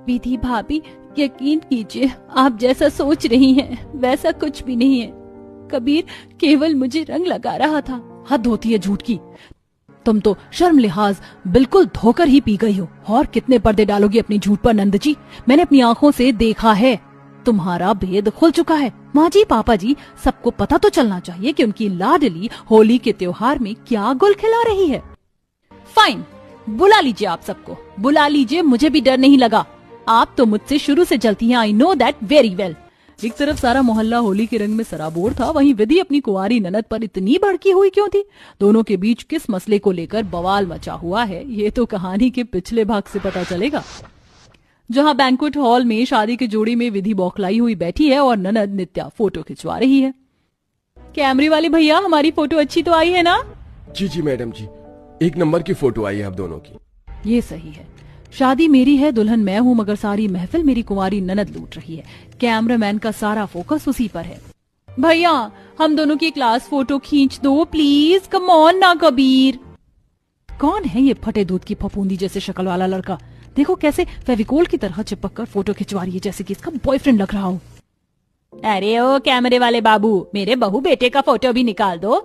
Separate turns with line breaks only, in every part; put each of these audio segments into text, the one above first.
विधि भाभी, यकीन कीजिए, आप जैसा सोच रही हैं वैसा कुछ भी नहीं है। कबीर केवल मुझे रंग लगा रहा था।
हद होती है झूठ की। तुम तो शर्म लिहाज बिल्कुल धोकर ही पी गई हो। और कितने पर्दे डालोगी अपनी झूठ पर नंद जी? मैंने अपनी आंखों से देखा है, तुम्हारा भेद खुल चुका है। माँ जी, पापा जी, सबको पता तो चलना चाहिए कि उनकी लाडली होली के त्योहार में क्या गुल खिला रही है।
फाइन, बुला लीजिए, आप सबको बुला लीजिए, मुझे भी डर नहीं लगा। आप तो मुझसे शुरू से जलती हैं, I know that very well.
एक तरफ सारा मोहल्ला होली के रंग में सराबोर था, वहीं विधि अपनी कुंवारी ननद पर इतनी भड़की हुई क्यों थी? दोनों के बीच किस मसले को लेकर बवाल मचा हुआ है, ये तो कहानी के पिछले भाग से पता चलेगा। जहां बैंक्वेट हॉल में शादी की जोड़ी में विधि बौखलाई हुई बैठी है और ननद नित्या फोटो खिंचवा रही है।
कैमरे वाले भैया, हमारी फोटो अच्छी तो आई है ना?
जी जी मैडम जी, एक नंबर की फोटो आई है आप दोनों की।
ये सही है। शादी मेरी है, दुल्हन मैं हूँ, मगर सारी महफिल मेरी कुंवारी ननद लूट रही है। कैमरामैन का सारा फोकस उसी पर है।
भैया, हम दोनों की क्लास फोटो खींच दो प्लीज, कम ऑन ना कबीर।
कौन है ये फटे दूध की फफूंदी जैसे शक्ल वाला लड़का? देखो कैसे फेविकोल की तरह चिपक कर फोटो खिंचवा रही है, जैसे कि इसका बॉयफ्रेंड लग रहा हो।
अरे ओ कैमरे वाले बाबू, मेरे बहू बेटे का फोटो भी निकाल दो।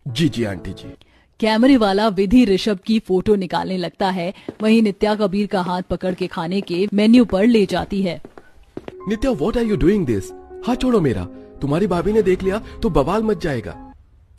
जी जी आंटी जी।
कैमरे वाला विधि ऋषभ की फोटो निकालने लगता है, वहीं नित्या कबीर का हाथ पकड़ के खाने के मेन्यू पर ले जाती है।
Nitya, what are you doing this? हाथ छोड़ो मेरा, तुम्हारी भाभी ने देख लिया तो बवाल मच जाएगा।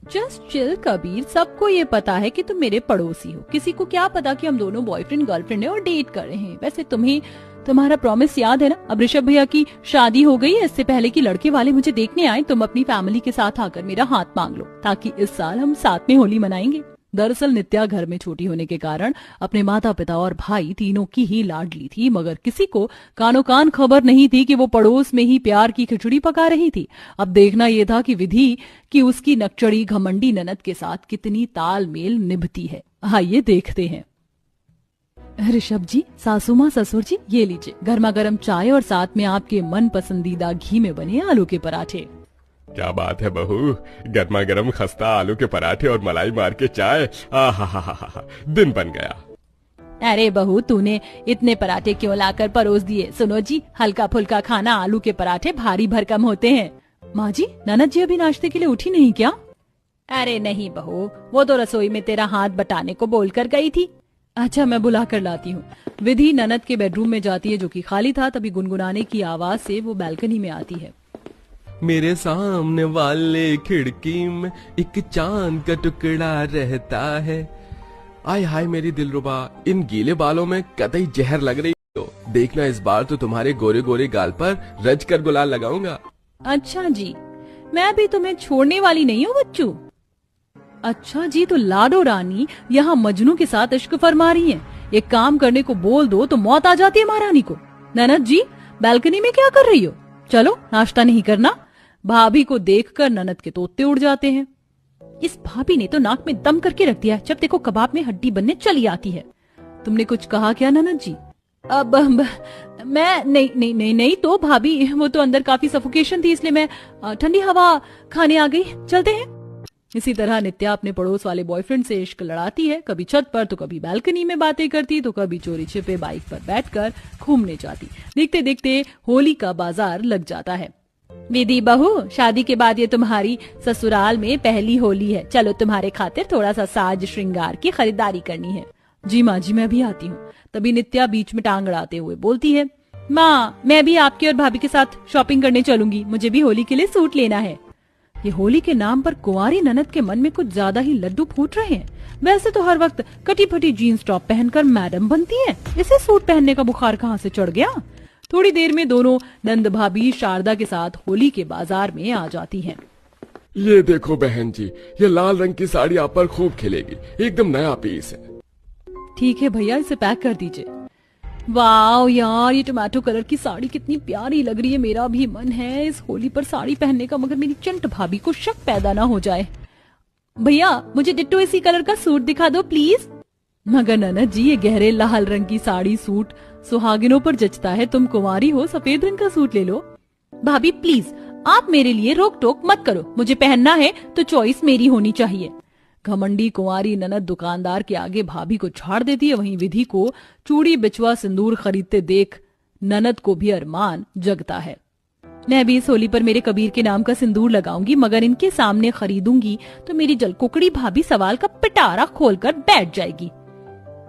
जस्ट चिल कबीर, सबको ये पता है कि तुम मेरे पड़ोसी हो। किसी को क्या पता कि हम दोनों बॉयफ्रेंड गर्लफ्रेंड है और डेट कर रहे हैं। वैसे तुम्हें तुम्हारा प्रॉमिस याद है ना? अब ऋषभ भैया की शादी हो गई है, इससे पहले कि लड़के वाले मुझे देखने आए, तुम अपनी फैमिली के साथ आकर मेरा हाथ मांग लो, ताकि इस साल हम साथ में होली मनाएंगे। दरअसल नित्या घर में छोटी होने के कारण अपने माता पिता और भाई तीनों की ही लाडली थी, मगर किसी को कानो कान खबर नहीं थी कि वो पड़ोस में ही प्यार की खिचड़ी पका रही थी। अब देखना यह था कि विधि की उसकी नकचड़ी घमंडी ननद के साथ कितनी तालमेल निभती है। आइए देखते हैं। ऋषभ जी, सासू माँ, ससुर जी, ये लीजिए गर्मा गर्म चाय और साथ में आपके मन पसंदीदा घी में बने आलू के पराठे।
क्या बात है बहू, गर्मा गर्म खस्ता आलू के पराठे और मलाई मार के चाय, आहा, दिन बन गया।
अरे बहू, तूने इतने पराठे क्यों लाकर परोस दिए? सुनो जी, हल्का फुल्का खाना, आलू के पराठे भारी भरकम होते हैं।
माँ जी, ननद जी अभी नाश्ते के लिए उठी नहीं क्या?
अरे नहीं बहू, वो तो रसोई में तेरा हाथ बटाने को बोलकर गई थी।
अच्छा, मैं बुला कर लाती हूँ। विधि ननद के बेडरूम में जाती है, जो कि खाली था। तभी गुनगुनाने की आवाज से वो बालकनी में आती है।
मेरे सामने वाले खिड़की में एक चांद का टुकड़ा रहता है।
आय हाय मेरी दिलरुबा, इन गीले बालों में कतई जहर लग रही हो। देखना इस बार तो तुम्हारे गोरे गोरे गाल पर रज कर गुलाल लगाऊंगा।
अच्छा जी, मैं भी तुम्हें छोड़ने वाली नहीं हूँ बच्चू।
अच्छा जी, तो लाडो रानी यहाँ मजनू के साथ इश्क फरमा रही है। एक काम करने को बोल दो तो मौत आ जाती है महारानी को। ननद जी, बालकनी में क्या कर रही हो? चलो, नाश्ता नहीं करना? भाभी को देखकर ननद के तोते उड़ जाते हैं। इस भाभी ने तो नाक में दम करके रख दिया है, जब देखो कबाब में हड्डी बनने चली आती है। तुमने कुछ कहा क्या ननद जी?
अब मैं नहीं तो भाभी, वो तो अंदर काफी सफोकेशन थी, इसलिए मैं ठंडी हवा खाने आ गई। चलते हैं।
इसी तरह नित्या अपने पड़ोस वाले बॉयफ्रेंड से इश्क लड़ाती है। कभी छत पर तो कभी बालकनी में बातें करती, तो कभी चोरी छिपे बाइक पर बैठकर घूमने जाती। देखते देखते होली का बाजार लग जाता है।
विधि बहू, शादी के बाद ये तुम्हारी ससुराल में पहली होली है। चलो, तुम्हारे खातिर थोड़ा सा साज श्रृंगार की खरीदारी करनी है।
जी माँ जी, मैं भी आती हूँ। तभी नित्या बीच में टांग अड़ाते हुए बोलती है,
माँ, मैं भी आपकी और भाभी के साथ शॉपिंग करने चलूंगी। मुझे भी होली के लिए सूट लेना है।
ये होली के नाम पर कुंवारी ननद के मन में कुछ ज्यादा ही लड्डू फूट रहे हैं। वैसे तो हर वक्त कटी फटी जीन्स टॉप पहनकर मैडम बनती है, इसे सूट पहनने का बुखार कहाँ से चढ़ गया? थोड़ी देर में दोनों नंद भाभी शारदा के साथ होली के बाजार में आ जाती हैं।
ये देखो बहन जी, ये लाल रंग की साड़ी आप पर खूब खिलेगी, एकदम नया पीस है।
ठीक है भैया, इसे पैक कर दीजिए। वाह यार, ये टोमेटो कलर की साड़ी कितनी प्यारी लग रही है। मेरा भी मन है इस होली पर साड़ी पहनने का, मगर मेरी चंट भाभी को शक पैदा ना हो जाए।
भैया, मुझे डिट्टो इसी कलर का सूट दिखा दो प्लीज।
मगर ननद जी, ये गहरे लाल रंग की साड़ी सूट सुहागिनों पर जचता है। तुम कुंवारी हो, सफेद रंग का सूट ले लो।
भाभी प्लीज, आप मेरे लिए रोक टोक मत करो। मुझे पहनना है तो चॉइस मेरी होनी चाहिए।
घमंडी कुंवारी ननद दुकानदार के आगे भाभी को झाड़ देती है। वहीं विधि को चूड़ी बिचवा सिंदूर खरीदते देख ननद को भी अरमान जगता है। मैं भी इस होली पर मेरे कबीर के नाम का सिंदूर लगाऊंगी, मगर इनके सामने खरीदूंगी तो मेरी जलकुकड़ी भाभी सवाल का पिटारा खोलकर बैठ जाएगी।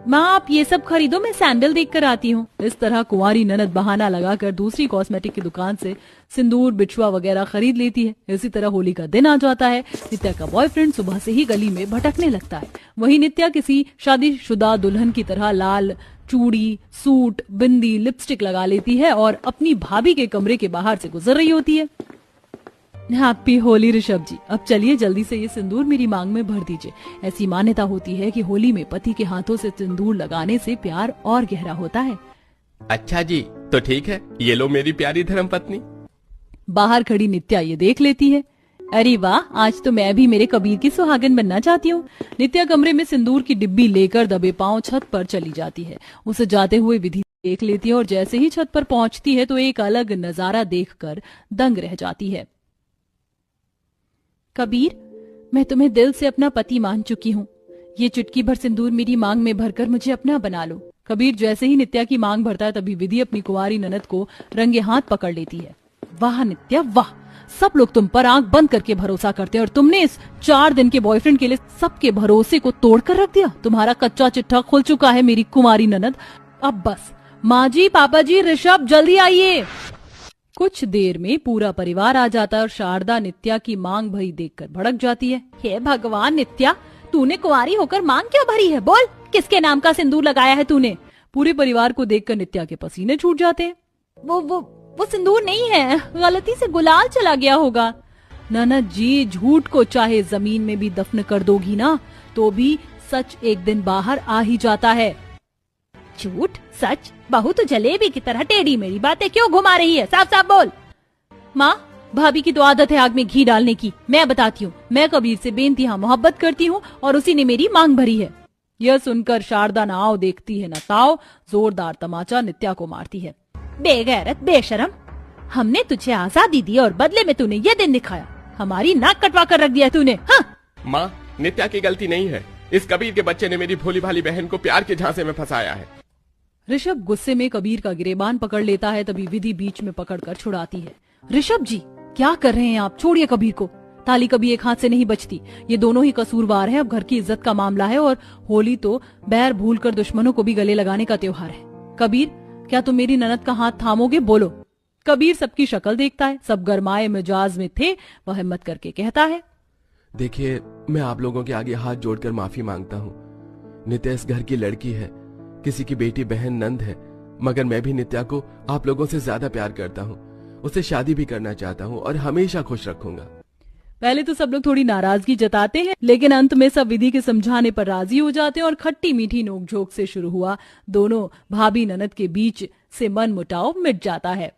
माँ आप ये सब खरीदो, मैं सैंडल देख कर आती हूँ। इस तरह कुंवारी ननद बहाना लगाकर दूसरी कॉस्मेटिक की दुकान से सिंदूर बिछुआ वगैरह खरीद लेती है। इसी तरह होली का दिन आ जाता है। नित्या का बॉयफ्रेंड सुबह से ही गली में भटकने लगता है। वहीं नित्या किसी शादीशुदा दुल्हन की तरह लाल चूड़ी, सूट, बिंदी, लिपस्टिक लगा लेती है और अपनी भाभी के कमरे के बाहर से गुजर रही होती है। हैप्पी होली ऋषभ जी, अब चलिए जल्दी से ये सिंदूर मेरी मांग में भर दीजिए। ऐसी मान्यता होती है कि होली में पति के हाथों से सिंदूर लगाने से प्यार और गहरा होता है।
अच्छा जी, तो ठीक है, ये लो मेरी प्यारी धर्मपत्नी।
बाहर खड़ी नित्या ये देख लेती है। अरे वाह, आज तो मैं भी मेरे कबीर की सुहागन बनना चाहती हूँ। नित्या कमरे में सिंदूर की डिब्बी लेकर दबे पांव छत पर चली जाती है। उसे जाते हुए विधि देख लेती है और जैसे ही छत पर पहुंचती है तो एक अलग नजारा देखकर दंग रह जाती है। कबीर, मैं तुम्हें दिल से अपना पति मान चुकी हूँ। ये चुटकी भर सिंदूर मेरी मांग में भरकर मुझे अपना बना लो। कबीर जैसे ही नित्या की मांग भरता है तभी विधि अपनी कुंवारी ननद को रंगे हाथ पकड़ लेती है। वाह नित्या वाह, सब लोग तुम पर आंख बंद करके भरोसा करते हैं और तुमने इस 4 दिन के बॉयफ्रेंड के लिए सबके भरोसे को तोड़कर रख दिया। तुम्हारा कच्चा चिट्ठा खुल चुका है मेरी कुमारी ननद। अब बस माँ जी, पापा जी, ऋषभ जल्दी आइए। कुछ देर में पूरा परिवार आ जाता है और शारदा नित्या की मांग भरी देखकर भड़क जाती है। हे भगवान नित्या, तूने कुंवारी होकर मांग क्यों भरी है? बोल, किसके नाम का सिंदूर लगाया है तूने? पूरे परिवार को देखकर नित्या के पसीने छूट जाते हैं। वो सिंदूर नहीं है, गलती से गुलाल चला गया होगा। ननद जी, झूठ को चाहे जमीन में भी दफन कर दोगी ना तो भी सच एक दिन बाहर आ ही जाता है। झूठ सच, बहू तो जलेबी की तरह टेढ़ी मेरी बातें क्यों घुमा रही है? साफ साफ बोल। माँ, भाभी की तो आदत है आग में घी डालने की। मैं बताती हूँ, मैं कबीर से बेइंतहा मोहब्बत करती हूँ और उसी ने मेरी मांग भरी है। यह सुनकर शारदा न आओ देखती है न ताओ, जोरदार तमाचा नित्या को मारती है। बेगैरत, बेशरम, हमने तुझे आजादी दी और बदले में तूने ये दिन दिखाया। हमारी नाक कटवा कर रख दिया तूने। हाँ
माँ, नित्या की गलती नहीं है। इस कबीर के बच्चे ने मेरी भोली भाली बहन को प्यार के झांसे में फंसाया है।
ऋषभ गुस्से में कबीर का गिरेबान पकड़ लेता है, तभी विधि बीच में पकड़कर छुड़ाती है। ऋषभ जी, क्या कर रहे हैं आप? छोड़िए कबीर को। ताली कभी एक हाथ से नहीं बचती। ये दोनों ही कसूरवार हैं। अब घर की इज्जत का मामला है और होली तो बैर भूलकर दुश्मनों को भी गले लगाने का त्योहार है। कबीर, क्या तुम मेरी ननद का हाथ थामोगे? बोलो। कबीर सबकी शक्ल देखता है। सब गरमाए मिजाज में थे। वह हिम्मत करके कहता है,
देखिए, मैं आप लोगों के आगे हाथ जोड़कर माफी मांगता हूँ। नित्या इस घर की लड़की है, किसी की बेटी बहन नंद है, मगर मैं भी नित्या को आप लोगों से ज्यादा प्यार करता हूँ। उससे शादी भी करना चाहता हूँ और हमेशा खुश रखूंगा।
पहले तो सब लोग थोड़ी नाराजगी जताते हैं, लेकिन अंत में सब विधि के समझाने पर राजी हो जाते हैं और खट्टी मीठी नोकझोंक से शुरू हुआ दोनों भाभी ननद के बीच से मन मुटाव मिट जाता है।